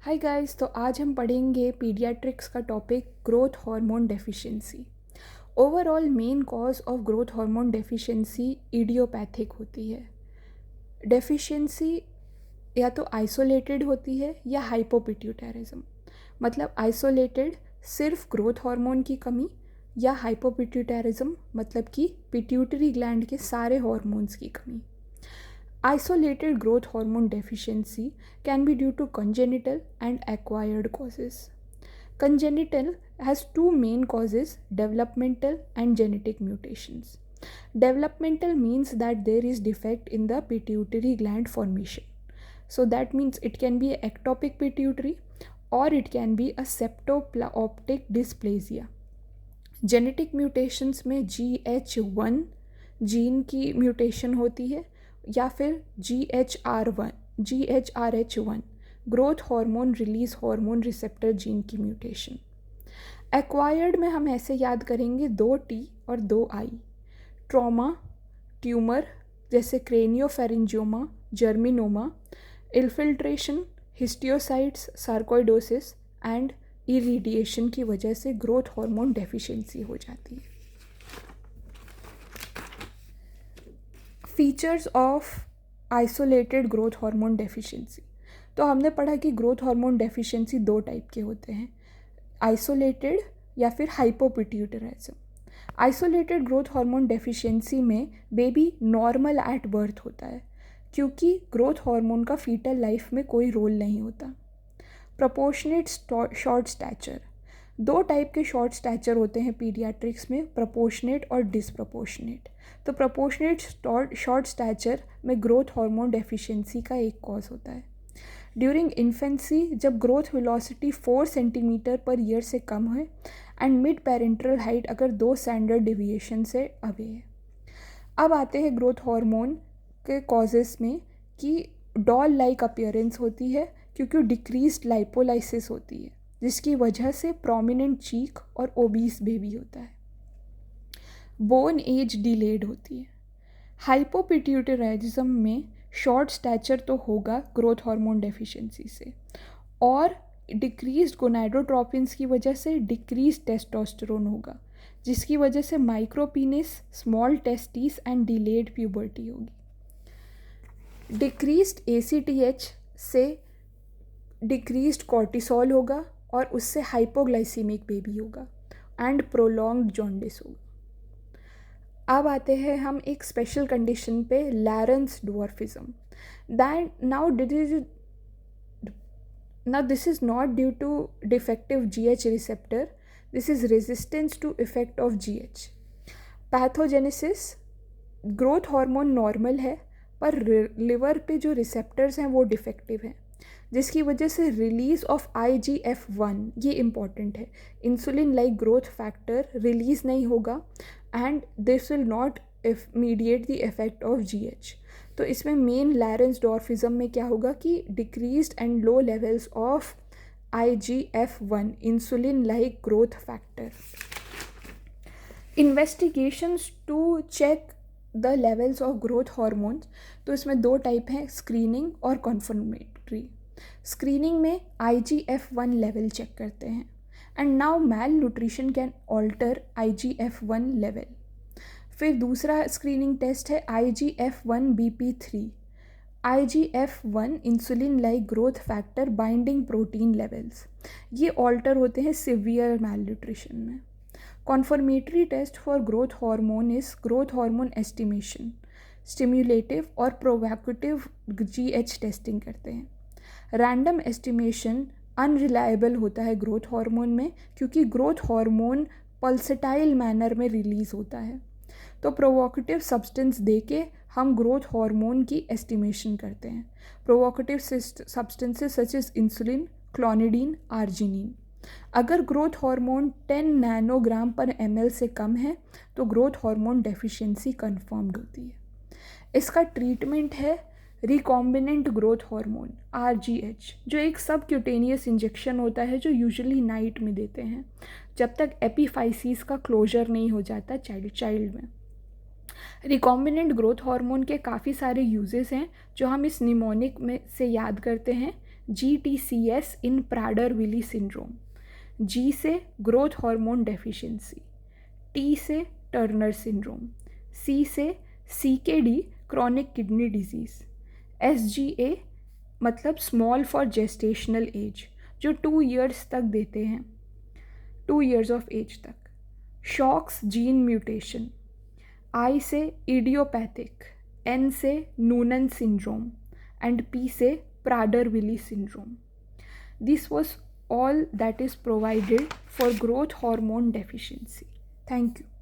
Hi guys, तो आज हम पढ़ेंगे पीडियाट्रिक्स का topic growth hormone deficiency. Overall main cause of growth hormone deficiency idiopathic होती है। डेफिशिएंसी या तो आइसोलेटेड होती है या हाइपोपिट्यूटैरिज्म। मतलब आइसोलेटेड सिर्फ ग्रोथ हार्मोन की कमी, या हाइपोपिट्यूटैरिज्म मतलब कि पिट्यूटरी ग्लैंड के सारे हार्मोन्स की कमी। Isolated growth hormone deficiency can be due to congenital and acquired causes. Congenital has two main causes: developmental and genetic mutations. Developmental means that there is defect in the pituitary gland formation. So that means it can be ectopic pituitary or it can be a septoptic dysplasia. Genetic mutations में GH1 gene की mutation होती है या फिर GHRH1 growth hormone release hormone receptor gene की mutation. Acquired में हम ऐसे याद करेंगे 2 T और 2 I। ट्रॉमा, ट्यूमर जैसे क्रेनियोफेरिंजियोमा, जर्मिनोमा, इन्फिल्ट्रेशन, हिस्टियोसाइट्स, सार्कोइडोसिस एंड इरिडिएशन की वजह से ग्रोथ हार्मोन डेफिशिएंसी हो जाती है। Features of isolated growth hormone deficiency. तो हमने पढ़ा कि ग्रोथ हार्मोन डेफिशिएंसी 2 टाइप के होते हैं, आइसोलेटेड या फिर hypopituitarism. Isolated growth hormone deficiency में बेबी नॉर्मल एट बर्थ होता है क्योंकि ग्रोथ हार्मोन का फीटल लाइफ में कोई रोल नहीं होता। प्रोपोर्शनेट शॉर्ट स्टैचर, 2 टाइप के शॉर्ट स्टैचर होते हैं पीडियाट्रिक्स में, प्रोपोर्शनेट और डिसप्रोपोर्शनेट। तो प्रोपोर्शनेट शॉर्ट स्टैचर में ग्रोथ हार्मोन डेफिशिएंसी का एक कॉज होता है। ड्यूरिंग इन्फेंसी जब growth velocity 4 centimetre per year से कम है एंड मिड पेरेंटल हाइट अगर 2 स्टैंडर्ड डिविएशन से अवे है। अब आते हैं ग्रोथ हार्मोन के कॉजेस में कि डॉल लाइक अपीयरेंस होती है क्योंकि डिक्रीज्ड लाइपोलाइसिस होती है जिसकी वजह से प्रोमिनेंट चीक और ओबीस बेबी होता है। बोन एज डिलेड होती है। हाइपोपिट्यूटरिज्म में शॉर्ट स्टैचर तो होगा ग्रोथ हार्मोन डेफिशिएंसी से, और डिक्रीज्ड गोनाडोट्रोपिन्स की वजह से डिक्रीज्ड टेस्टोस्टेरोन होगा जिसकी वजह से micropenis, small testis and delayed puberty होगी। डिक्रीज्ड ACTH से डिक्रीज्ड कॉर्टिसोल होगा और उससे हाइपोग्लाइसीमिक बेबी होगा एंड प्रोलॉन्ग्ड जॉन्डिस होगा। अब आते हैं हम एक स्पेशल कंडीशन पे, Laron's dwarfism. That now this is not due to defective GH receptor, this is resistance to effect of GH. Pathogenesis, growth hormone normal है पर लिवर पे जो रिसेप्टर्स हैं वो डिफेक्टिव हैं जिसकी वजह से रिलीज ऑफ IGF-1, ये इम्पॉर्टेंट है, insulin like growth factor release नहीं होगा and this will not mediate the effect of GH। तो इसमें मेन लैरेंस डॉर्फिज्म में क्या होगा कि decreased and low levels of IGF-1, insulin like growth factor. Investigations to check the levels of growth hormones, तो इसमें 2 टाइप हैं, स्क्रीनिंग और कन्फर्मेटरी। स्क्रीनिंग में IGF-1 लेवल चेक करते हैं and now malnutrition can alter IGF-1 level. फिर दूसरा screening test है IGF-1BP3। IGF-1 insulin like growth factor binding protein levels, ये ऑल्टर होते हैं सिवियर मैल न्यूट्रिशन में। Confirmatory test for growth hormone is growth hormone estimation, stimulative और provocative GH testing करते हैं। रैंडम एस्टिमेशन अनरिलायबल होता है ग्रोथ हार्मोन में क्योंकि ग्रोथ हार्मोन पल्सेटाइल मैनर में रिलीज होता है। तो प्रोवोकेटिव सब्सटेंस देके हम ग्रोथ हार्मोन की एस्टिमेशन करते हैं। Provocative substances such as insulin, clonidine, arginine. अगर ग्रोथ हार्मोन 10 नैनोग्राम पर ml से कम है तो ग्रोथ हार्मोन डेफिशिएंसी कन्फर्म्ड होती है। इसका ट्रीटमेंट है रिकॉम्बिनेंट ग्रोथ हार्मोन RGH, जो एक सब क्यूटेनियस इंजेक्शन होता है जो यूजुअली नाइट में देते हैं जब तक एपिफाइसिस का क्लोजर नहीं हो जाता चाइल्ड में। रिकॉम्बिनेंट ग्रोथ हार्मोन के काफ़ी सारे यूजेस हैं जो हम इस निमोनिक में से याद करते हैं, GTCS in Prader-Willi syndrome. G से ग्रोथ हार्मोन डेफिशिएंसी, T से टर्नर सिंड्रोम, C से CKD chronic kidney disease, SGA मतलब स्मॉल फॉर जेस्टेशनल एज जो 2 years तक देते हैं, 2 years ऑफ एज तक, शॉक्स जीन म्यूटेशन, I से इडियोपैथिक, N से नूनन सिंड्रोम एंड P से Prader-Willi syndrome. This was all that is provided for growth hormone deficiency. Thank you.